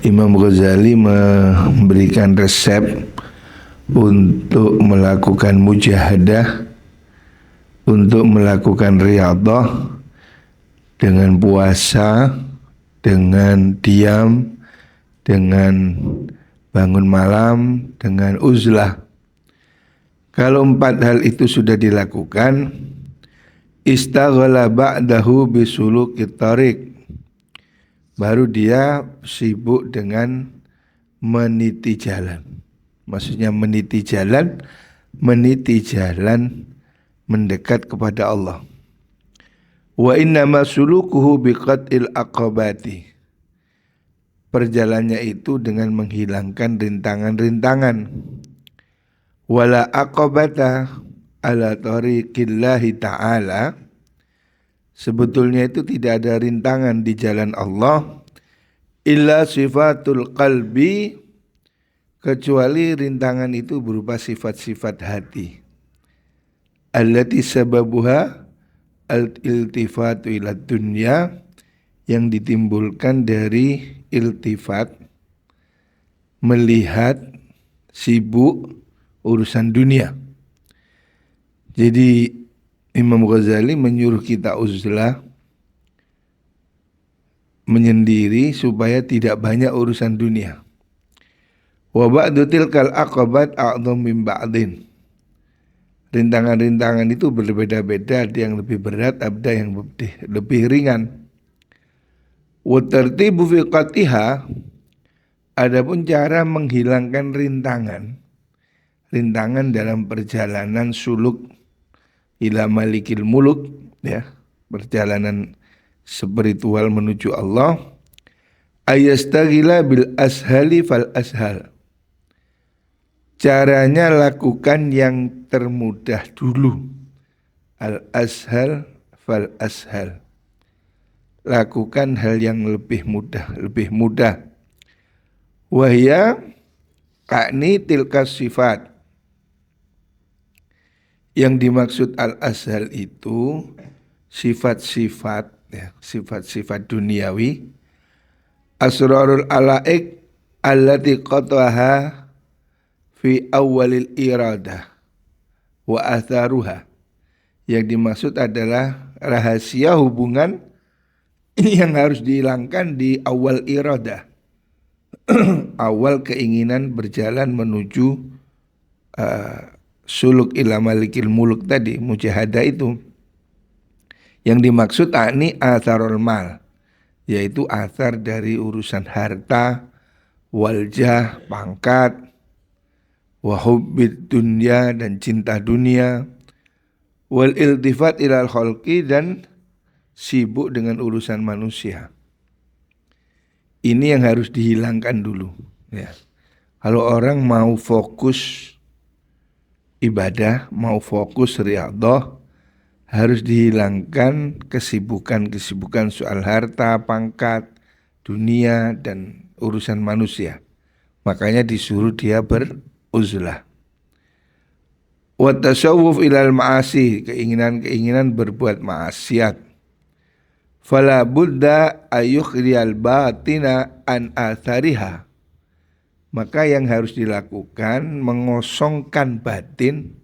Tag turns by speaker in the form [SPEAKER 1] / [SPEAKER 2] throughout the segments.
[SPEAKER 1] Imam Ghazali memberikan resep untuk melakukan mujahadah, untuk melakukan riyadhah dengan puasa, dengan diam, dengan bangun malam, dengan uzlah. Kalau 4 hal itu sudah dilakukan, istaghala ba'dahu bisulukit thariq, baru dia sibuk dengan meniti jalan. Maksudnya meniti jalan mendekat kepada Allah. Wa innama sulukuhu biqatil aqabati, perjalannya itu dengan menghilangkan rintangan-rintangan. Wala aqabata ala tariqillahi ta'ala, sebetulnya itu tidak ada rintangan di jalan Allah, illa sifatul qalbi, kecuali rintangan itu berupa sifat-sifat hati. Allati sababuha al-iltifatu ila dunya, yang ditimbulkan dari iltifat, melihat, sibuk urusan dunia. Jadi Imam Ghazali menyuruh kita uzlah, menyendiri supaya tidak banyak urusan dunia. Wa ba'du tilkal aqabat a'dham min ba'din, rintangan-rintangan itu berbeda-beda, ada yang lebih berat, ada yang lebih ringan. Wa tartibu fi qatiha, adapun cara menghilangkan rintangan dalam perjalanan suluk ila malikil muluk, ya, perjalanan spiritual menuju Allah, ayastaghila bil ashali fal ashal, caranya lakukan yang termudah dulu. Al ashal fal ashal, lakukan hal yang lebih mudah. Wahya akni tilka sifat, yang dimaksud al-ashal itu sifat-sifat, ya, sifat-sifat duniawi, asrarul alaik allati qataha fi awalil iradah wa atharuha, yang dimaksud adalah rahasia hubungan yang harus dihilangkan di awal iradah, awal keinginan berjalan menuju suluk ila malikil muluk tadi, mujahadah itu. Yang dimaksud ini atharul mal, yaitu athar dari urusan harta, waljah, pangkat, wa hubbid dunya, dan cinta dunia, wal iltifat ilal khalqi, dan sibuk dengan urusan manusia. Ini yang harus dihilangkan dulu, ya. Kalau orang mau fokus ibadah, mau fokus riyadhah, harus dihilangkan kesibukan soal harta, pangkat, dunia, dan urusan manusia. Makanya disuruh dia beruzlah. Wa tasawwuf ilal ma'asi, keinginan berbuat maksiat. Fala budda ayyukhriyal batina an athariha, maka yang harus dilakukan mengosongkan batin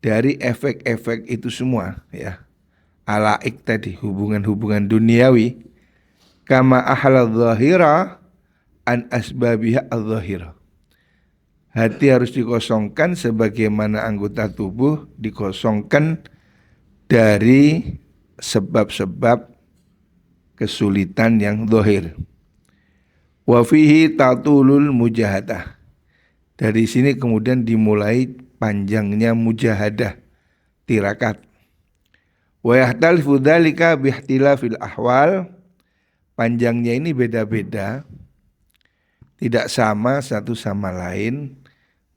[SPEAKER 1] dari efek-efek itu semua, ya. Alaik tadi, hubungan-hubungan duniawi. Kama ahlal zahira an asbabiha al-zahira, hati harus dikosongkan sebagaimana anggota tubuh dikosongkan dari sebab-sebab kesulitan yang zahir. Wa fihi tatulul mujahadah, dari sini kemudian dimulai panjangnya mujahadah, tirakat. Wa yahtalifu dzalika bihtilafil ahwal, panjangnya ini beda-beda, tidak sama satu sama lain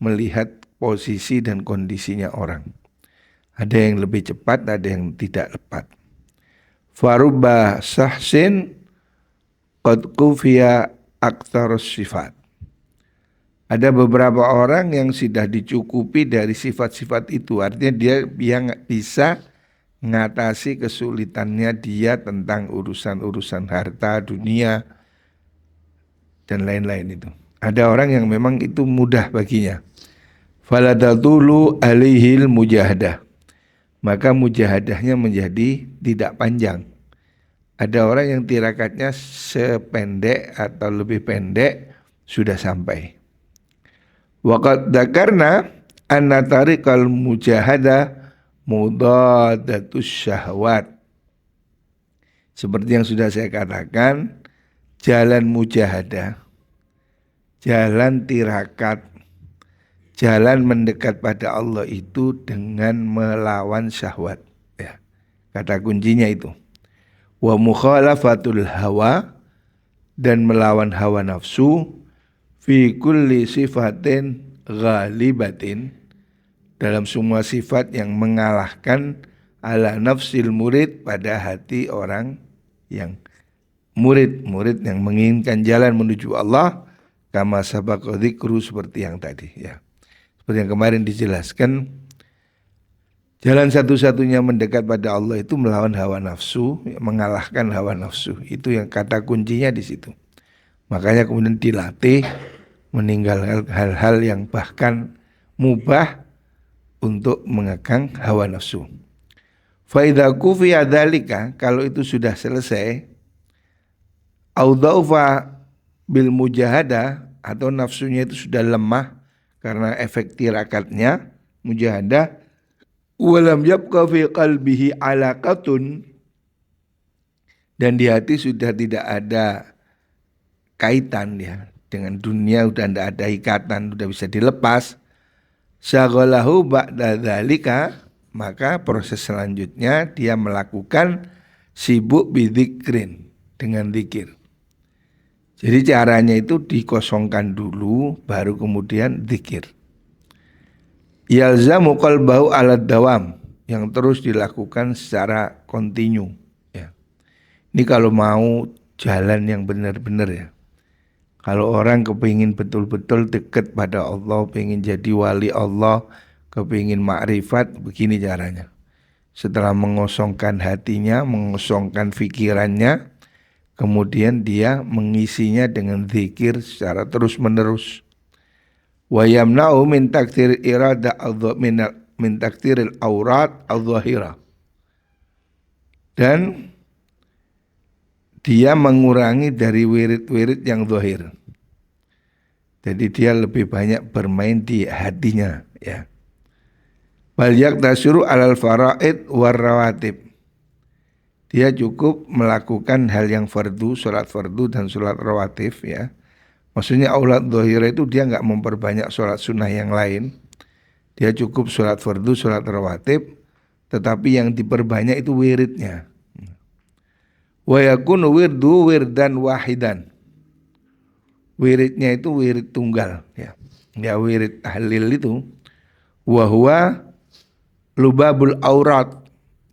[SPEAKER 1] melihat posisi dan kondisinya orang. Ada yang lebih cepat, ada yang tidak tepat. Farubba sahsin qad kufiya aktsarus sifat, ada beberapa orang yang sudah dicukupi dari sifat-sifat itu, artinya dia bisa mengatasi kesulitannya dia tentang urusan-urusan harta dunia dan lain-lain itu. Ada orang yang memang itu mudah baginya. Falatatulu alaihil mujahadah. Maka mujahadahnya menjadi tidak panjang. Ada orang yang tirakatnya sependek atau lebih pendek sudah sampai. Waqad dzakarna anna tariqal mujahadah mudadatus syahwat. Seperti yang sudah saya katakan, jalan mujahadah, jalan tirakat, jalan mendekat pada Allah itu dengan melawan syahwat. Ya, kata kuncinya itu. Wa mukhalafatul hawa, dan melawan hawa nafsu, fi kulli sifatin ghalibatin, dalam semua sifat yang mengalahkan ala nafsil murid, pada hati orang yang murid yang menginginkan jalan menuju Allah, kama sabaqa dzikru, seperti yang tadi ya. Seperti yang kemarin dijelaskan, jalan satu-satunya mendekat pada Allah itu melawan hawa nafsu, mengalahkan hawa nafsu. Itu yang kata kuncinya di situ. Makanya kemudian dilatih meninggalkan hal-hal yang bahkan mubah untuk mengekang hawa nafsu. Fa idza kufiya dzalika, kalau itu sudah selesai, au dhaufa bil mujahadah, atau nafsunya itu sudah lemah karena efek tirakatnya mujahadah, walam yabqa fi qalbihi alaqatun, dan di hati sudah tidak ada kaitan ya dengan dunia, udah tidak ada ikatan, udah bisa dilepas, syaghalahu ba'da dzalika, maka proses selanjutnya dia melakukan sibuk bidzikrin, dengan zikir. Jadi caranya itu dikosongkan dulu, baru kemudian zikir. Yalzamu qalbahu ala dawam, yang terus dilakukan secara kontinu ya. Ini kalau mau jalan yang benar-benar ya. Kalau orang kepingin betul-betul dekat pada Allah, pengen jadi wali Allah, kepingin makrifat, begini caranya. Setelah mengosongkan hatinya, mengosongkan pikirannya, kemudian dia mengisinya dengan zikir secara terus-menerus. Wa yamna'u min takthir irada min takthiril aurat adh-dhahira. Dan dia mengurangi dari wirid-wirid yang zahir. Jadi dia lebih banyak bermain di hatinya ya. Bal yaqtasiru alal faraid war rawatib. Dia cukup melakukan hal yang fardu, sholat fardu dan sholat rawatib ya. Maksudnya aulat dhahira itu dia enggak memperbanyak sholat sunnah yang lain. Dia cukup sholat fardu, sholat rawatib, tetapi yang diperbanyak itu wiridnya. Wa yakunu wirdu wirdan wahidan. Wiridnya itu wirid tunggal ya. Ya wirid tahlil itu wa huwa lubabul aurat,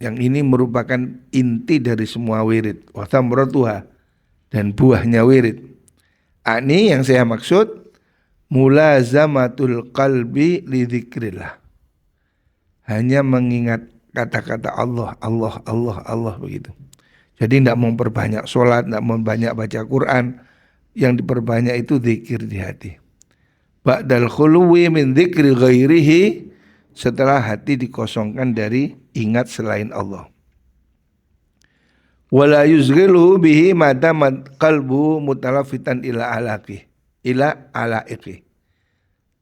[SPEAKER 1] yang ini merupakan inti dari semua wirid, wa thamratuha, dan buahnya wirid. Ini yang saya maksud mulazamatul qalbi li dzikrillah. Hanya mengingat kata-kata Allah, Allah, Allah, Allah begitu. Jadi tidak memperbanyak sholat, tidak memperbanyak baca Quran. Yang diperbanyak itu zikir di hati. Ba'dal khuluwi min dzikri ghairihi, setelah hati dikosongkan dari ingat selain Allah. Wala yuzghilu bihi madam qalbu mutalafitan ila alaiqi.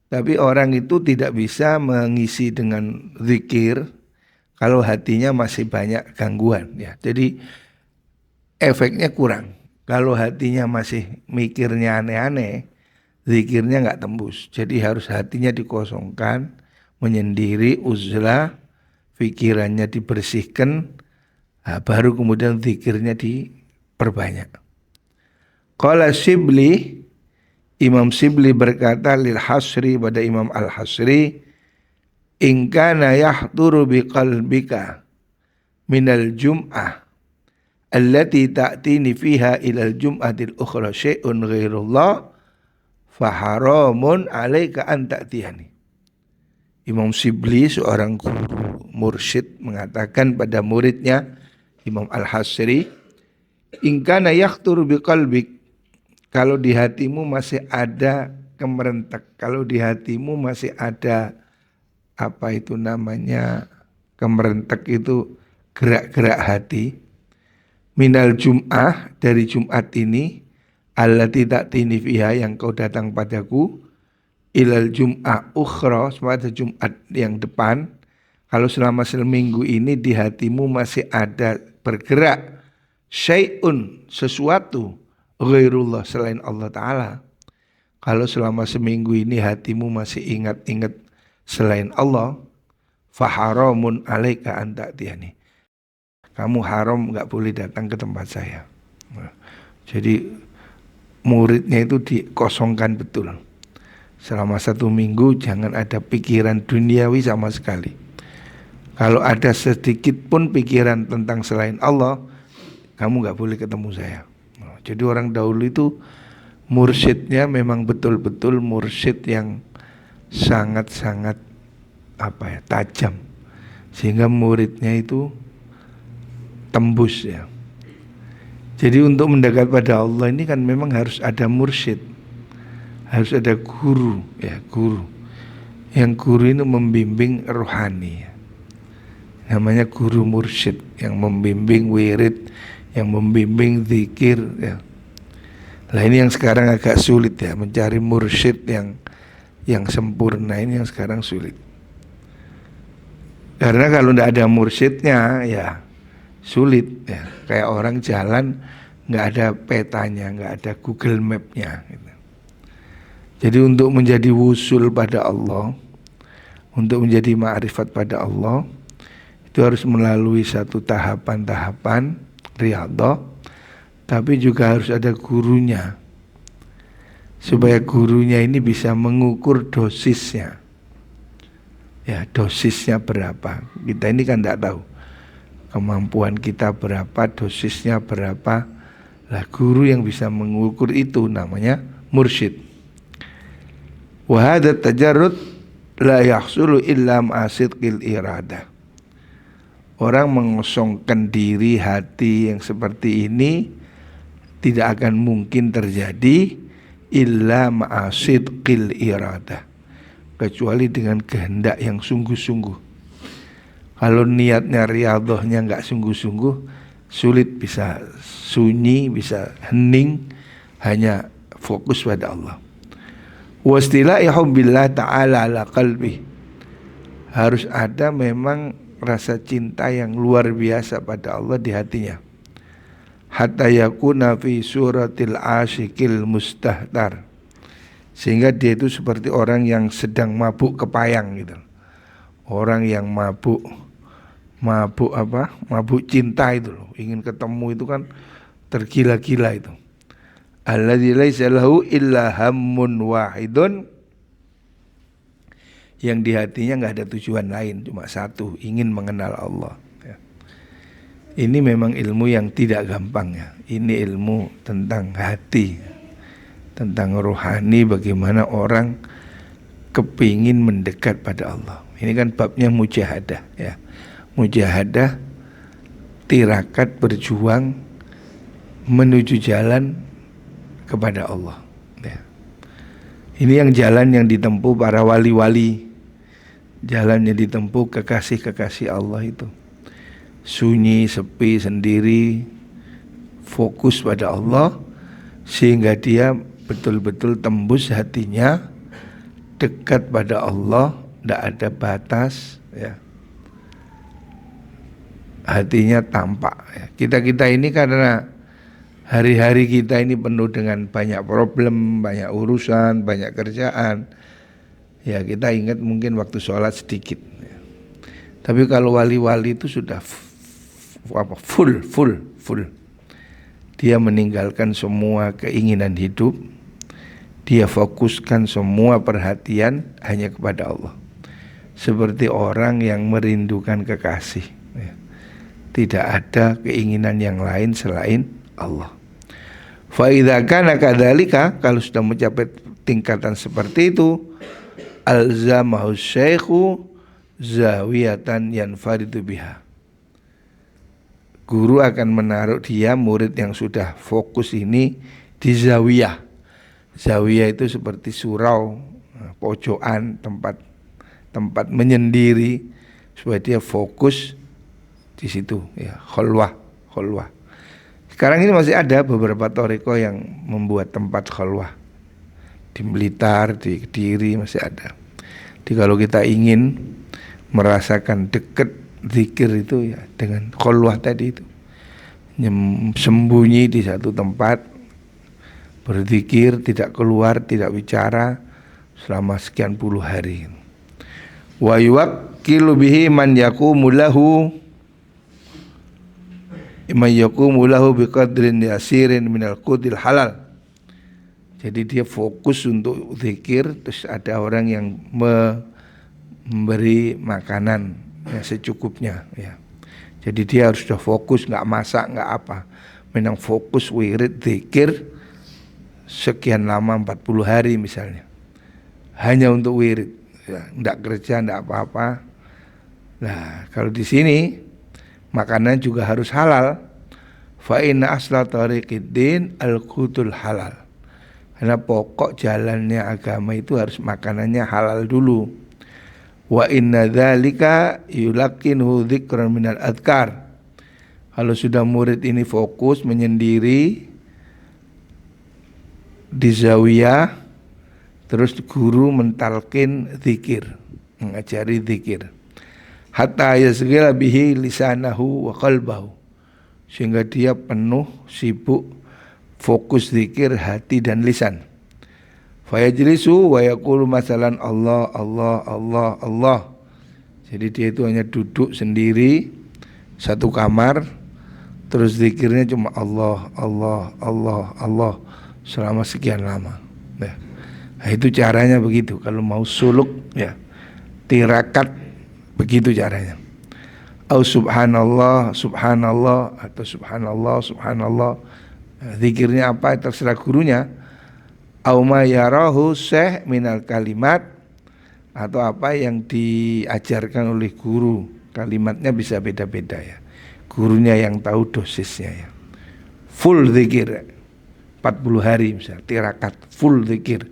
[SPEAKER 1] Tapi orang itu tidak bisa mengisi dengan zikir kalau hatinya masih banyak gangguan ya. Jadi efeknya kurang. Kalau hatinya masih mikirnya aneh-aneh, zikirnya enggak tembus. Jadi harus hatinya dikosongkan, menyendiri, uzlah, pikirannya dibersihkan, baru kemudian zikirnya diperbanyak. Qala Shibli, Imam Shibli berkata lil Hasri, pada Imam Al-Hasri, in kana yahduru biqalbika minal jum'ah allati ta'tini fiha ilal jum'atil ukhra syai'un ghairullah faharamun alaika an ta'tiyani. Imam Shibli, seorang guru mursyid, mengatakan pada muridnya Imam Al-Hasri, in kana yakhtur biqalbik, kalau di hatimu masih ada kemerentek, kalau di hatimu masih ada apa itu namanya kemerentek itu gerak-gerak hati, minal jum'ah dari Jumat ini, allati ta'tini fiha yang kau datang padaku, ilal jum'ah ukhra pada Jumat yang depan. Kalau selama seminggu ini di hatimu masih ada bergerak syai'un sesuatu ghairullah selain Allah Ta'ala. Kalau selama seminggu ini hatimu masih ingat-ingat selain Allah, faharamun alaika an ta'tiyani. Kamu haram nggak boleh datang ke tempat saya. Nah, jadi muridnya itu dikosongkan betul. Selama 1 minggu jangan ada pikiran duniawi sama sekali. Kalau ada sedikit pun pikiran tentang selain Allah, kamu nggak boleh ketemu saya. Nah, jadi orang dahulu itu mursyidnya memang betul-betul mursyid yang sangat-sangat tajam, sehingga muridnya itu tembus ya. Jadi untuk mendekat pada Allah ini kan memang harus ada mursyid, harus ada guru ya, guru. Yang guru itu membimbing rohani ya. Namanya guru mursyid yang membimbing wirid, yang membimbing zikir ya. Nah ini yang sekarang agak sulit ya, mencari mursyid yang sempurna ini yang sekarang sulit. Karena kalau tidak ada mursyidnya ya sulit ya. Kayak orang jalan nggak ada petanya, nggak ada Google Map-nya gitu. Jadi untuk menjadi wusul pada Allah, untuk menjadi ma'rifat pada Allah, itu harus melalui satu tahapan-tahapan riyadhah, tapi juga harus ada gurunya, supaya gurunya ini bisa mengukur dosisnya. Ya, dosisnya berapa? Kita ini kan tidak tahu kemampuan kita berapa, dosisnya berapa. Lah guru yang bisa mengukur itu namanya mursyid. Wa hadza tajarrud la yahsulu illa ma'asidqil iradah. Orang mengosongkan diri hati yang seperti ini tidak akan mungkin terjadi illa ma'asidqil iradah, kecuali dengan kehendak yang sungguh-sungguh. Kalau niatnya riyadhahnya enggak sungguh-sungguh, sulit, bisa sunyi, bisa hening, hanya fokus pada Allah. Wastila'i hubbillah ta'ala ala qalbi. Harus ada memang rasa cinta yang luar biasa pada Allah di hatinya. Hatta yakuna fi suratil asyikil mustahtar. Sehingga dia itu seperti orang yang sedang mabuk kepayang gitu. Orang yang mabuk cinta itu loh. Ingin ketemu itu kan tergila-gila itu. Alladzi laisa lahu illa hammun wahidun, yang di hatinya nggak ada tujuan lain, cuma satu, ingin mengenal Allah ya. Ini memang ilmu yang tidak gampang ya. Ini ilmu tentang hati, tentang rohani, bagaimana orang kepingin mendekat pada Allah. Ini kan babnya mujahadah ya. Mujahadah, tirakat, berjuang menuju jalan kepada Allah ya. Ini yang jalan yang ditempuh para wali-wali, jalan yang ditempuh kekasih-kekasih Allah itu. Sunyi, sepi, sendiri, fokus pada Allah, sehingga dia betul-betul tembus hatinya, dekat pada Allah, tidak ada batas ya. Hatinya tampak ya. Kita ini karena hari-hari kita ini penuh dengan banyak problem, banyak urusan, banyak kerjaan. Ya kita ingat mungkin waktu sholat sedikit. Tapi kalau wali-wali itu sudah full. Dia meninggalkan semua keinginan hidup. Dia fokuskan semua perhatian hanya kepada Allah. Seperti orang yang merindukan kekasih. Tidak ada keinginan yang lain selain Allah. Fa idza kana kadzalika, kalau sudah mencapai tingkatan seperti itu, alzamahu syaikhu zawiyatan yanfaridu biha. Guru akan menaruh dia, murid yang sudah fokus ini, di zawiyah. Zawiyah itu seperti surau, pojokan, tempat menyendiri supaya dia fokus di situ ya, khalwah. Sekarang ini masih ada beberapa thariqah yang membuat tempat khalwah. Di Blitar, di Kediri masih ada. Jadi kalau kita ingin merasakan dekat zikir itu ya dengan khalwah tadi itu, sembunyi di satu tempat, berzikir, tidak keluar, tidak bicara selama sekian puluh hari. Wa yuwakkilu bihi man yaqumu lahu biqadrin yasirin minal qutil halal. Jadi dia fokus untuk zikir, terus ada orang yang memberi makanan ya secukupnya ya. Jadi dia harus sudah fokus, nggak masak, nggak apa, memang fokus wirid zikir sekian lama 40 hari misalnya, hanya untuk wirid ya, nggak kerja, nggak apa-apa. Nah kalau di sini makanan juga harus halal. Fa inna asla tariqiddin al-qutul halal. Karena pokok jalannya agama itu harus makanannya halal dulu. Wa inna dzalika yulaqinuhu dzikran minal adhkar. Kalau sudah murid ini fokus menyendiri di zawiyah, terus guru mentalkin zikir, mengajari zikir. Hatta yasghila bihi lisanahu wa qalbahu. Sehingga dia penuh sibuk fokus zikir hati dan lisan. Fayajlisu wa yaqulu masalan Allah Allah Allah Allah. Jadi dia itu hanya duduk sendiri satu kamar, terus zikirnya cuma Allah Allah Allah Allah selama sekian lama. Nah itu caranya begitu. Kalau mau suluk ya tirakat begitu caranya. Au subhanallah subhanallah atau subhanallah subhanallah. Zikirnya apa terserah gurunya. Au ma yarahu syekh minal kalimat, atau apa yang diajarkan oleh guru. Kalimatnya bisa beda-beda ya. Gurunya yang tahu dosisnya ya. Full zikir 40 hari misalnya, tirakat full zikir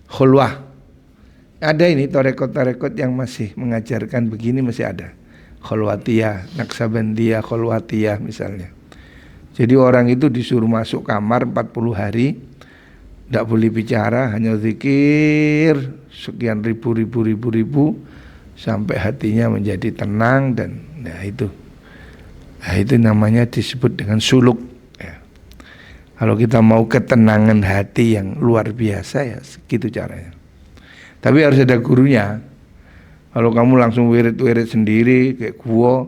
[SPEAKER 1] khulwah. Ada ini tarekat-tarekat yang masih mengajarkan begini, masih ada. Khulwatiyah, Naksabandiyah, khulwatiyah misalnya. Jadi orang itu disuruh masuk kamar 40 hari, tidak boleh bicara, hanya zikir sekian ribu sampai hatinya menjadi tenang dan itu namanya disebut dengan suluk ya. Kalau kita mau ketenangan hati yang luar biasa ya segitu caranya. Tapi harus ada gurunya. Kalau kamu langsung wirid-wirid sendiri kayak gua,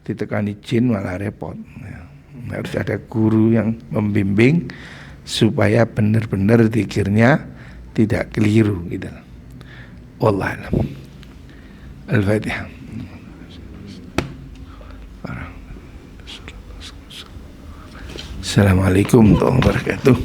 [SPEAKER 1] ditekani jin malah repot ya. Harus ada guru yang membimbing supaya benar-benar zikirnya tidak keliru gitu. Wallahu a'lam. Al-Fatihah. Assalamualaikum warahmatullahi wabarakatuh.